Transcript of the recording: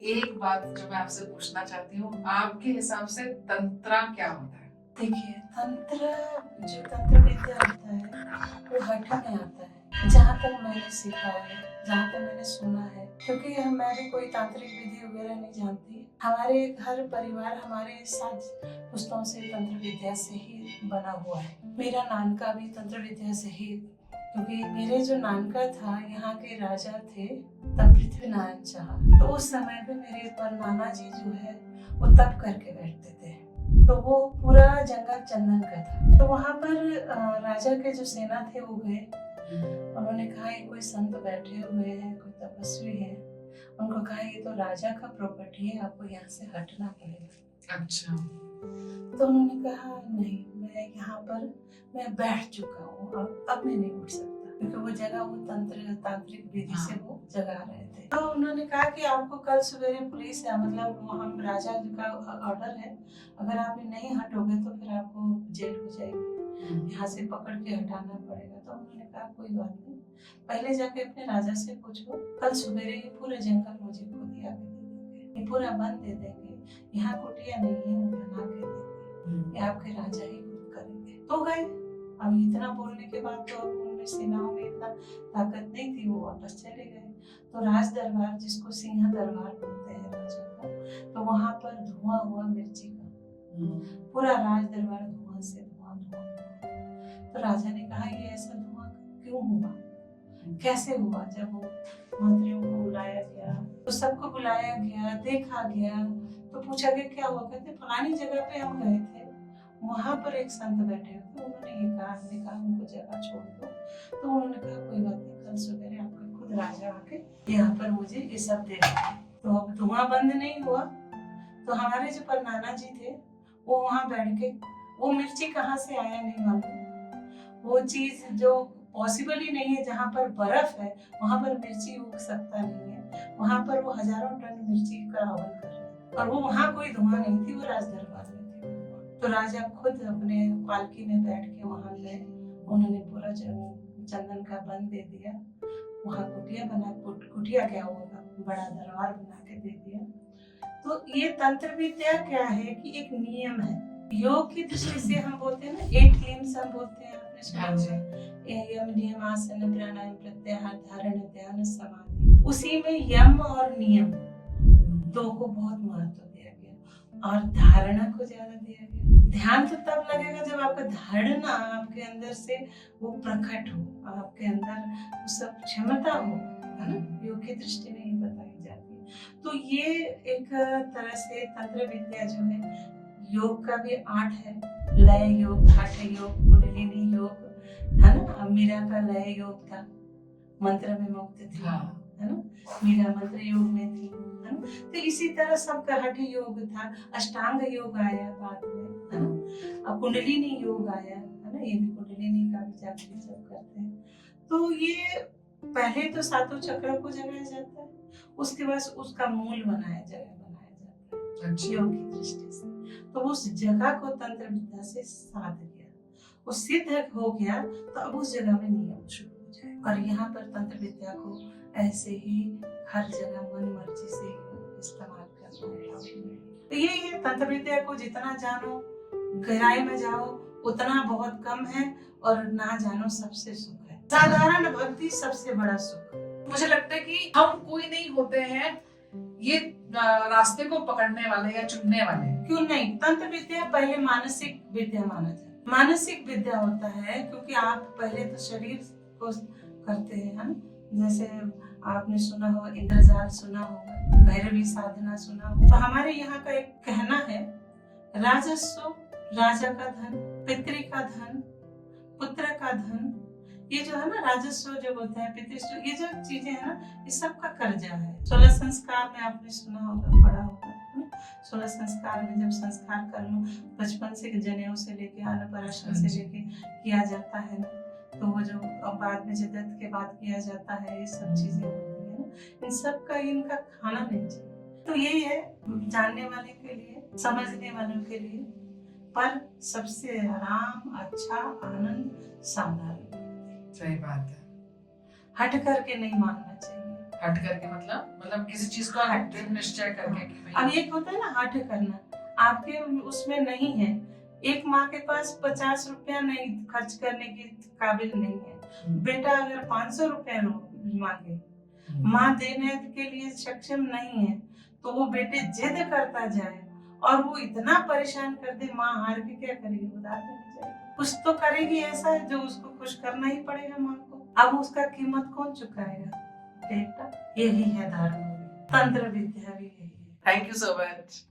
एक बात जो मैं आपसे पूछना चाहती हूँ, आपके हिसाब से तंत्रा क्या होता है? देखिए, जो तंत्र विद्या होता है, वो हठ में आता है। जहाँ तक मैंने सीखा है, जहाँ तक मैंने सुना है, क्योंकि मैं भी कोई तांत्रिक विधि वगैरह नहीं जानती। हमारे घर परिवार हमारे साथ पुश्तों से तंत्र विद्या से ही बना हुआ है। मेरा नानका भी तंत्र विद्या से ही, क्योंकि मेरे जो नानका था, यहाँ के राजा थे तब पृथ्वीनारायण शाह। तो उस समय पे मेरे पर नाना जी जो है वो तप करके बैठते थे। तो वो पूरा जंगल चंदन का था। तो वहाँ पर राजा के जो सेना थे वो गए। उन्होंने कहा ये कोई संत बैठे हुए हैं, कोई तपस्वी है। उनको कहा ये तो राजा का प्रॉपर्टी है, आपको यहाँ से हटना पड़ेगा। अच्छा। तो उन्होंने कहा नहीं, मैं यहाँ पर मैं बैठ चुका हूँ, अब मैं नहीं उठ सकता, क्योंकि वो जगह वो तांत्रिक विधि से वो जगा रहे थे। तो उन्होंने कहा कि आपको कल सवेरे पुलिस है, मतलब हम राजा जी का ऑर्डर है, अगर आप नहीं हटोगे तो फिर आपको जेल हो जाएगी, यहाँ से पकड़ के हटाना पड़ेगा। तो उन्होंने कहा कोई बात नहीं, पहले जाके अपने राजा से पूछो, कल सवेरे ये पूरा जंगल मुझे खुद ही आके दे देंगे, ये पूरा वन दे देंगे, यहाँ कुटिया नहीं है, वो बना के देंगे, ये आपके राजा ही खुद करेंगे। तो गए। अब इतना बोलने के बाद तो अब उनमें सेनाओं में इतना ताकत नहीं थी, वो वापस चले गए। तो राज दरबार, जिसको सिंह दरबार बोलते हैं राजा का, तो वहां पर धुआं हुआ मिर्ची का, पूरा राज दरबार धुआं से धुआं धुआं। तो राजा ने कहा ये ऐसा धुआं क्यों हुआ, कैसे हुआ? जब वो मंत्रियों को बुलाया गया, तो सबको बुलाया गया, देखा गया, तो पूछा गया क्या हुआ? कहते फलानी जगह पे हम गए थे, वहां पर एक संत बैठे हुए, उन्होंने ये कहा, हमने कहा उनको जगह छोड़ दो। तो उन्होंने कहा कोई बात नहीं, कल सवेरे आपके खुद राजा आके यहाँ पर मुझे ये सब दे देंगे। तो अब धुआं बंद नहीं हुआ। तो हमारे जो परनाना जी थे वो वहां बैठ के, वो मिर्ची कहाँ से आया नहीं मालूम, वो चीज जो पॉसिबल ही नहीं है, जहाँ पर बर्फ है वहां पर मिर्ची उग सकता नहीं है, वहां पर वो हजारों टन मिर्ची का हवन कर रहे थे, और वो वहां कोई धुआं नहीं थी, वो राज दरबार में थे। तो राजा खुद अपने पालकी में बैठ के वहां गए, उन्होंने पूरा चंदन का बंद दे दिया, वहां कुटिया बना, कुटिया क्या होगा, बड़ा दरबार बना के दे दिया। तो ये तंत्र विद्या क्या है कि एक नियम है। योग की दृष्टि से हम बोलते हैं ना, 8 लिम्स हम बोलते हैं, आपने सुना होगा, यम नियम आसन प्राणायाम प्रत्याहार धारण ध्यान समाधि। उसी में यम और नियम दो को बहुत महत्व दिया गया, और धारणा को ज्यादा दिया गया। ध्यान तो तब लगेगा जब आपका धारणा आपके अंदर से वो प्रकट हो, आपके अंदर वो सब क्षमता हो, है ना? योग की दृष्टि में ही बताई जाती है। तो ये एक तरह से तंत्र विद्या जो है, योग का भी 8 है, लय योग, हठ योग, कुंडलिनी योग, है ना? मीरा का लय योग था, मंत्र में मुक्त थी, है ना? मीरा मंत्र योग में थी, है ना? तो इसी तरह सबका हठ योग था, अष्टांग योग आया बाद में, है ना? अब कुंडलिनी योग आया, है ना? ये भी कुंडलिनी का भी जागृत जब करते हैं, तो ये पहले तो सातों चक्र को जगाया जाता है, उसके बाद उसका मूल बनाया जाता है योग की दृष्टि से। तो उस जगह को तंत्र विद्या से साध गया, वो सिद्ध हो गया, तो अब उस जगह में नियम शुरू हो जाए। और यहाँ पर तंत्र विद्या को ऐसे ही हर जगह मन मर्जी से इस्तेमाल करना है। तो ये है, तंत्र विद्या को जितना जानो, गहराई में जाओ, उतना बहुत कम है, और ना जानो सबसे सुख है। साधारण भक्ति सबसे बड़ा सुख। मुझे लगता है कि हम कोई नहीं होते हैं ये रास्ते को पकड़ने वाले या चुनने वाले। क्यों नहीं? तंत्र विद्या पहले मानसिक विद्या माना जाता है। मानसिक विद्या होता है क्योंकि आप पहले तो शरीर को करते हैं, जैसे आपने सुना हो इंद्रजाल, सुना होगा भैरवी साधना, सुना हो। तो हमारे यहाँ का एक कहना है, राजस्व राजा का धन, पितृ का धन, पुत्र का धन, ये जो है ना राजस्व जो बोलते हैं, पितृस्व, ये जो चीजें है ना, ये सबका कर्जा है। 16 संस्कार में आपने सुना होगा, पढ़ा होगा, 16 संस्कार में जब संस्कार कर्म बचपन से जनेऊ से लेके अन्नप्राशन से लेके किया जाता है ना, तो वो जो बाद में जगत के बाद किया जाता है, ये सब चीजें होती है ना, इन सब का इनका खाना नहीं चाहिए। तो यही है, जानने वाले के लिए, समझने वालों के लिए, पर सबसे आराम, अच्छा, आनंद, साधारण। सही बात है। हट करके नहीं मानना चाहिए, हट करके मतलब किसी चीज को हट। दृढ़ निश्चय करके कि अब भाई एक होता है ना हठ करना, आपके उसमें नहीं है। एक माँ के पास 50 रुपया नहीं खर्च करने की काबिल नहीं है, बेटा अगर 500 रुपया मांगे, माँ देने के लिए सक्षम नहीं है, तो वो बेटे जिद करता जाए और वो इतना परेशान कर दे, माँ हार के क्या करेगी, उधार देने जाएगी। कुछ तो करेगी ऐसा जो उसको खुश करना ही पड़ेगा माँ को। अब उसका कीमत कौन चुकाएगा? बेटा, यही है धर्म, तंत्र विद्या भी यही है। Thank you so much.